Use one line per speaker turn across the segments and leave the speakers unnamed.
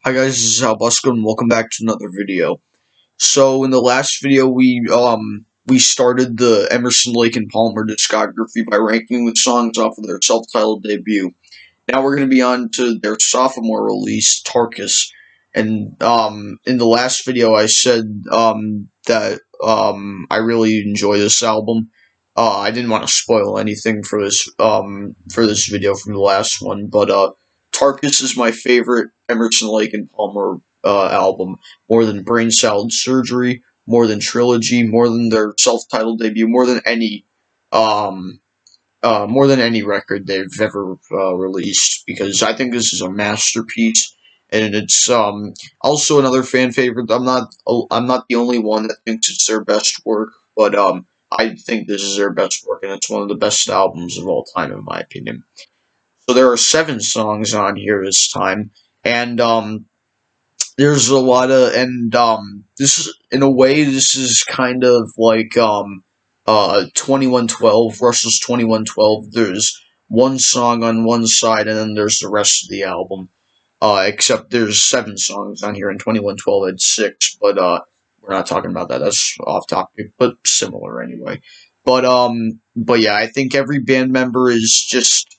Hi guys, this is Albusco and welcome back to another video. So in the last video we started the Emerson, Lake and Palmer discography by ranking the songs off of their self-titled debut. Now we're going to be on to their sophomore release, Tarkus. And in the last video I said that I really enjoy this album. I didn't want to spoil anything for this video from the last one, but Tarkus is my favorite Emerson, Lake and Palmer album, more than Brain Salad Surgery, more than Trilogy, more than their self-titled debut, um, more than any record they've ever released. Because I think this is a masterpiece, and it's also another fan favorite. I'm not the only one that thinks it's their best work, but I think this is their best work, and it's one of the best albums of all time, in my opinion. So there are 7 songs on here this time, and there's a lot of, and this is, in a way, this is kind of like 2112, Russell's 2112. There's one song on one side, and then there's the rest of the album. Except there's 7 songs on here, and 2112 had 6, but we're not talking about that. That's off topic, but similar anyway. But yeah, I think every band member is just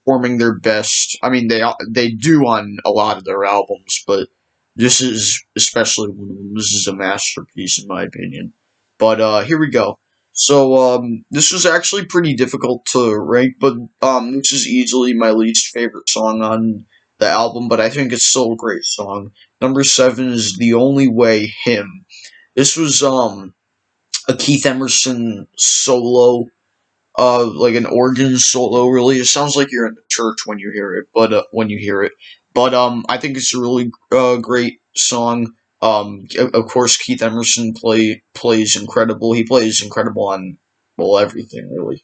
performing their best. I mean, they do on a lot of their albums, but this is especially one of them. This is a masterpiece, in my opinion. But here we go. So this was actually pretty difficult to rank, but this is easily my least favorite song on the album, but I think it's still a great song. Number 7 is "The Only Way," Hymn. This was a Keith Emerson solo, like an organ solo. Really, it sounds like you're in the church when you hear it. But I think it's a really great song. Of course, Keith Emerson plays incredible. He plays incredible on, well, everything really.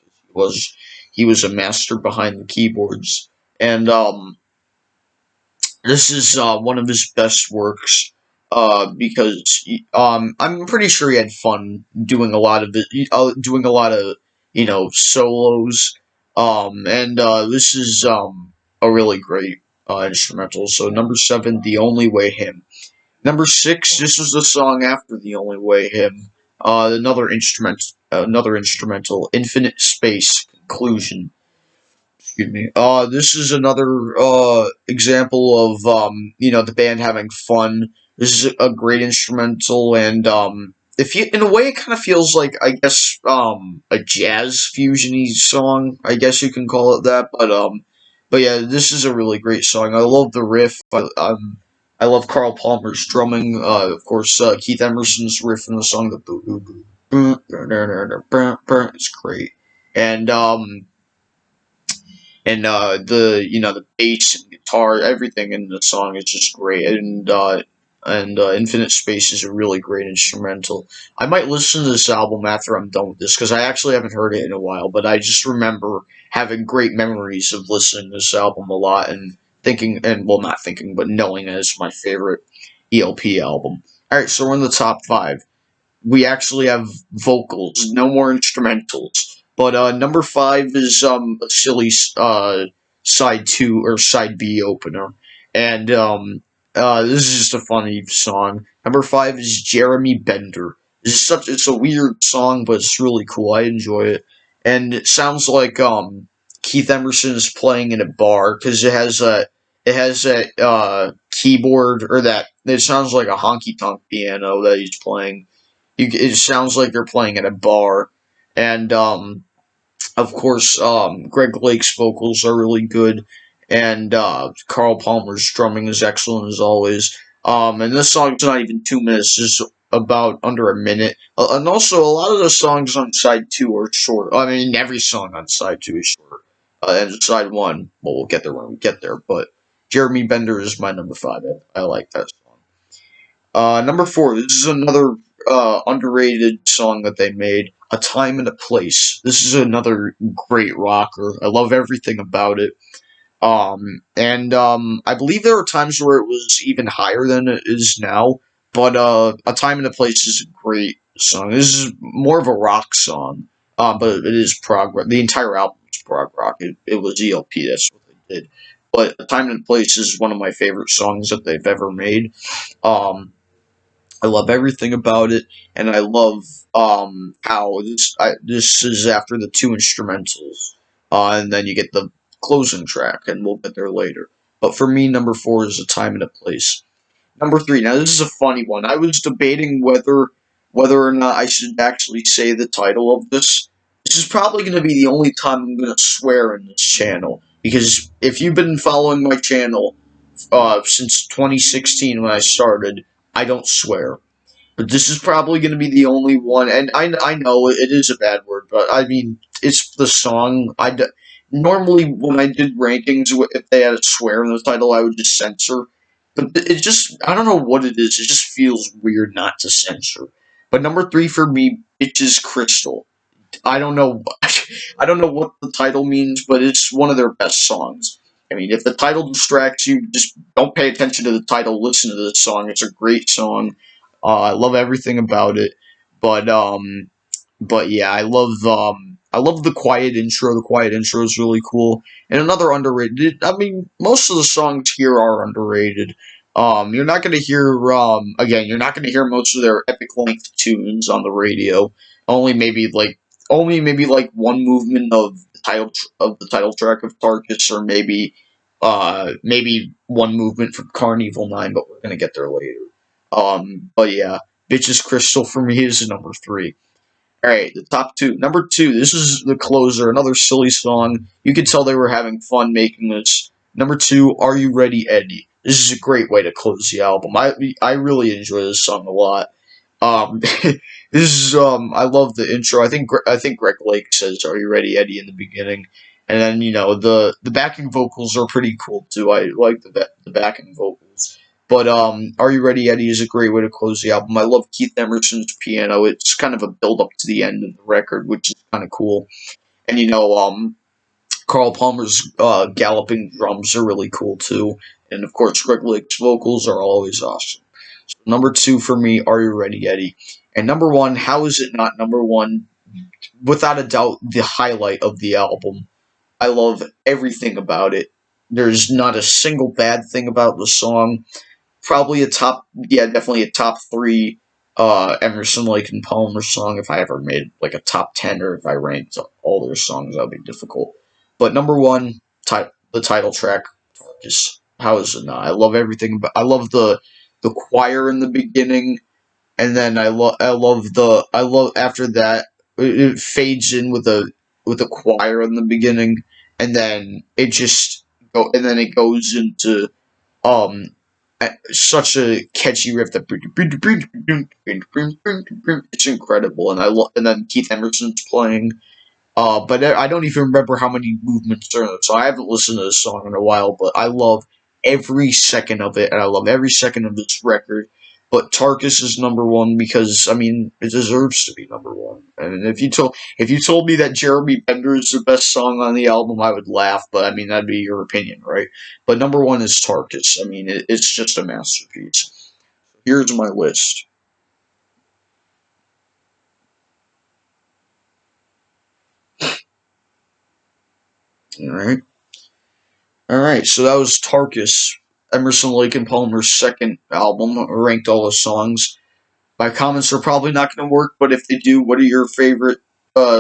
He was a master behind the keyboards, and this is one of his best works. Because I'm pretty sure he had fun doing a lot of doing a lot of solos. And this is a really great instrumental. So number 7, "The Only Way," Hymn. Number 6, this was the song after "The Only Way," Hymn. Another instrumental, "Infinite Space," Conclusion. Excuse me. This is another example of the band having fun. This is a great instrumental, and if you, in a way, it kind of feels like, I guess, a jazz fusiony song. I guess you can call it that. But yeah, this is a really great song. I love the riff. I love Carl Palmer's drumming. Of course, Keith Emerson's riff in the song, the boo boo boo boo. It's great, and the bass and guitar, everything in the song is just great, and Infinite Space is a really great instrumental. I might listen to this album after I'm done with this, because I actually haven't heard it in a while, but I just remember having great memories of listening to this album a lot, and thinking, and well, not thinking, but knowing that it's my favorite ELP album. Alright, so we're in the top 5. We actually have vocals, no more instrumentals. But number 5 is a silly side 2 or side B opener, and this is just a funny song. Number 5 is "Jeremy Bender." It's a weird song, but it's really cool. I enjoy it, and it sounds like Keith Emerson is playing in a bar, because it has that keyboard, or that, it sounds like a honky tonk piano that he's playing. It sounds like they're playing at a bar, and of course, Greg Lake's vocals are really good, and Carl Palmer's drumming is excellent as always. And this song's not even 2 minutes; it's about under a minute. And also, a lot of the songs on side 2 are short. I mean, every song on side 2 is short. And side 1, well, we'll get there when we get there. But Jeremy Bender is my number 5. I like that song. Number 4, this is another underrated song that they made, "A Time and a Place." This is another great rocker. I love everything about it. And I believe there were times where it was even higher than it is now, but "A Time and a Place" is a great song. This is more of a rock song, but it is prog rock. The entire album is prog rock. It was ELP, that's what they did. but "A Time and Place" is one of my favorite songs that they've ever made. Um, I love everything about it, and I love how this is after the two instrumentals, and then you get the closing track, and we'll get there later. But for me, number four is "A Time and a Place." Number three. Now this is a funny one. I was debating whether or not I should actually say the title of this. This is probably going to be the only time I'm going to swear in this channel, because if you've been following my channel since 2016 when I started, I don't swear. But this is probably going to be the only one, and I know it is a bad word, but I mean, it's the song. Normally, when I did rankings, if they had a swear in the title, I would just censor. But it just, I don't know what it is, it just feels weird not to censor. But number three for me, Bitches Crystal. I don't know. I don't know what the title means, but it's one of their best songs. I mean, if the title distracts you, just don't pay attention to the title. Listen to the song. It's a great song. I love everything about it. But but yeah, I love the quiet intro. The quiet intro is really cool. And another underrated. I mean, most of the songs here are underrated. You're not gonna hear again. You're not gonna hear most of their epic length tunes on the radio. Only maybe like one movement of the title track of Tarkus, or maybe one movement from Carnival 9. But we're gonna get there later. But yeah, Bitches Crystal for me is number three. All right, the top two. Number two, this is the closer, another silly song. You could tell they were having fun making this. Number two, Are You Ready, Eddie? This is a great way to close the album. I really enjoy this song a lot. This is I love the intro. I think Greg Lake says "Are you ready, Eddie?" in the beginning, and then the backing vocals are pretty cool too. I like the backing vocals. But "Are You Ready, Eddie?" is a great way to close the album. I love Keith Emerson's piano. It's kind of a build up to the end of the record, which is kind of cool. And Carl Palmer's galloping drums are really cool too. And of course, Greg Lake's vocals are always awesome. So number two for me, Are You Ready, Eddie? And number one, how is it not number one? Without a doubt, the highlight of the album. I love everything about it. There's not a single bad thing about the song. Probably definitely a top three Emerson, Lake, and Palmer song. If I ever made like a top 10, or if I ranked all their songs, that would be difficult. But number one, the title track, Tarkus. How is it not? I love everything. I love the choir in the beginning, and then I love after that it fades in with a choir in the beginning, and then it goes into um such a catchy riff that it's incredible, and then Keith Emerson's playing. But I don't even remember how many movements are in it, so I haven't listened to this song in a while. But I love every second of it, and I love every second of this record. But Tarkus is number one because I mean it deserves to be number one. And if you told me that Jeremy Bender is the best song on the album, I would laugh. But I mean that'd be your opinion, right? But number one is Tarkus. I mean it's just a masterpiece. Here's my list. All right. All right, so that was Tarkus, Emerson, Lake and Palmer's second album. I ranked all the songs. My comments are probably not going to work, but if they do, what are your favorite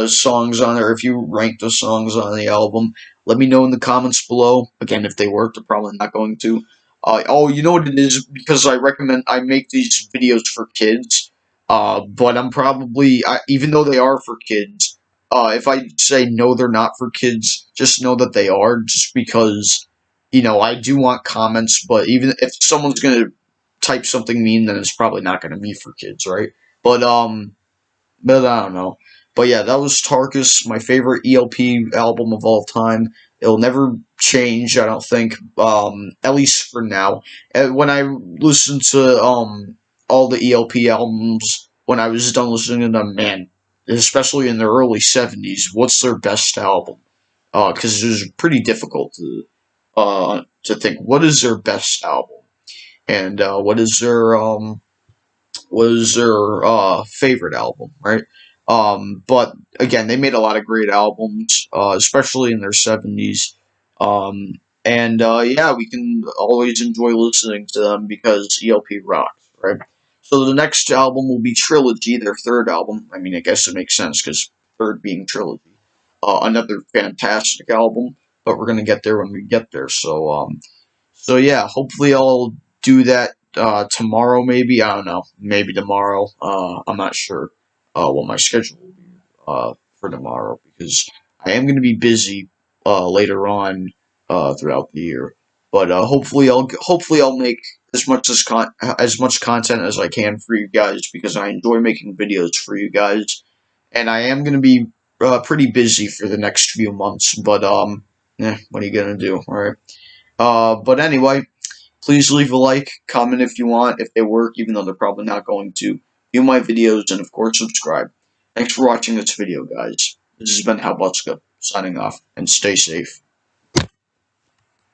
songs on there? If you rank the songs on the album, let me know in the comments below. Again, if they work, they're probably not going to. You know what it is? Because I make these videos for kids, but even though they are for kids, if I say no, they're not for kids, just know that they are, just because, I do want comments, but even if someone's going to type something mean, then it's probably not going to be for kids, right? But but I don't know. But yeah, that was Tarkus, my favorite ELP album of all time. It'll never change, I don't think. At least for now. And when I listened to all the ELP albums, when I was done listening to them, man, especially in the early '70s, what's their best album? Because it was pretty difficult to think what is their best album, and what is their favorite album, right? But again, they made a lot of great albums, especially in their '70s. Um, And yeah, we can always enjoy listening to them because ELP rocks, right? So the next album will be Trilogy, their third album. I mean, I guess it makes sense because third being Trilogy. Another fantastic album, but we're gonna get there when we get there. So yeah, hopefully I'll do that tomorrow. Maybe I don't know. Maybe tomorrow. I'm not sure what my schedule will be for tomorrow because I am going to be busy later on throughout the year. But hopefully I'll make as much content as I can for you guys because I enjoy making videos for you guys, and I am going to be pretty busy for the next few months. But what are you gonna do? All right. But anyway, please leave a like, comment if you want, if they work, even though they're probably not going to. View my videos, and of course, subscribe. Thanks for watching this video, guys. This has been Halbuska, signing off, and stay safe.